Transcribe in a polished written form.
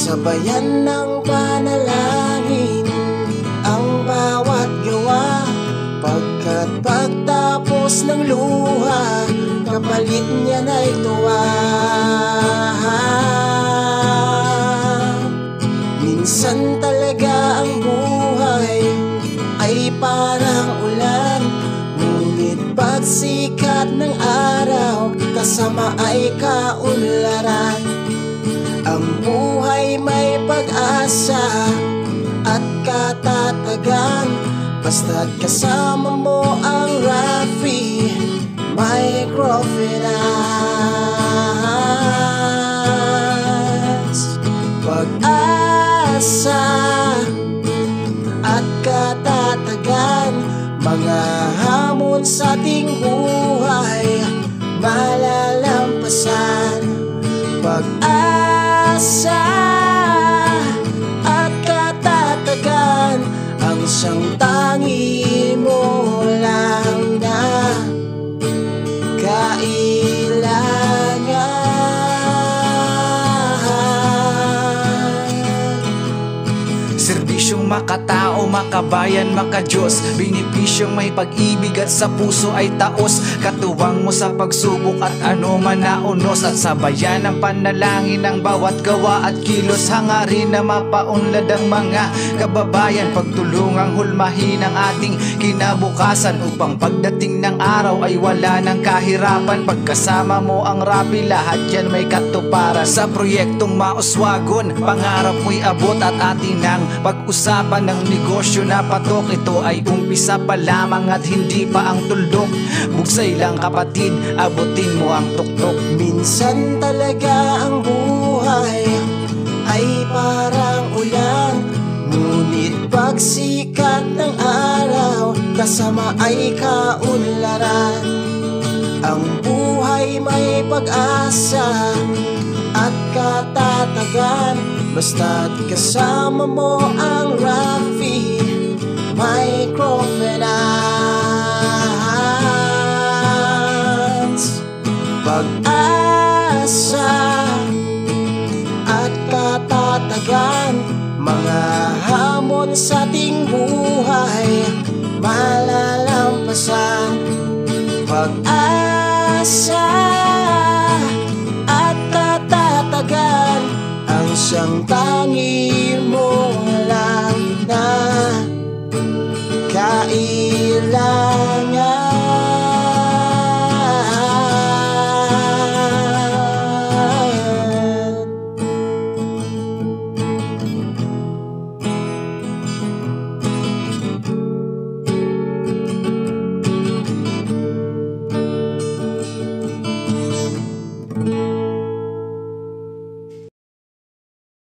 Sabayan ng panalangin ang bawat gawa, pagkat pagtapos ng luha, kapalit niya na'y tuwa. Minsan talaga ang buhay ay parang ulan, ngunit pagsikat ng araw, kasama ay kaunlaran. Ang buhay may pag-asa at katatagan, basta't kasama mo ang Rafi Microfinance. Pag-asa at katatagan, mga hamon sa ating buhay malalampasan. Pag-asa at katatagan, ang siyang tangi mo lang na kailangan. Serbisyong makatao, makabayan, makadiyos, benepisyong may pag-ibig at sa puso ay taos. Katuwang mo sa pagsubok at ano man na unos, at sabayan ang panalangin ng bawat gawa at kilos. Hangarin na mapaunlad ang mga kababayan, pagtulungang hulmahin ang ating kinabukasan, upang pagdating ng araw ay wala ng kahirapan. Pagkasama mo ang Rafi, lahat yan may katuparan. Sa proyektong mauswagon, pangarap mo'y abot, at atin ang pag-usapan ng negosyo na patok. Ito ay umpisa pa lamang at hindi pa ang tuldok. Bugsay lang kapatid, abutin mo ang tuktok. Minsan talaga ang buhay ay parang ulan, ngunit pagsikat ng araw, kasama ay kaunlaran. Ang buhay may pag-asa at katatagan, basta't kasama mo ang Rafi Microfinance. Pag-asa at katatagan, mga hamon sa ating buhay malalampasan. Pag-asa at katatagan, ang siyang tangi mo lang na kailangan.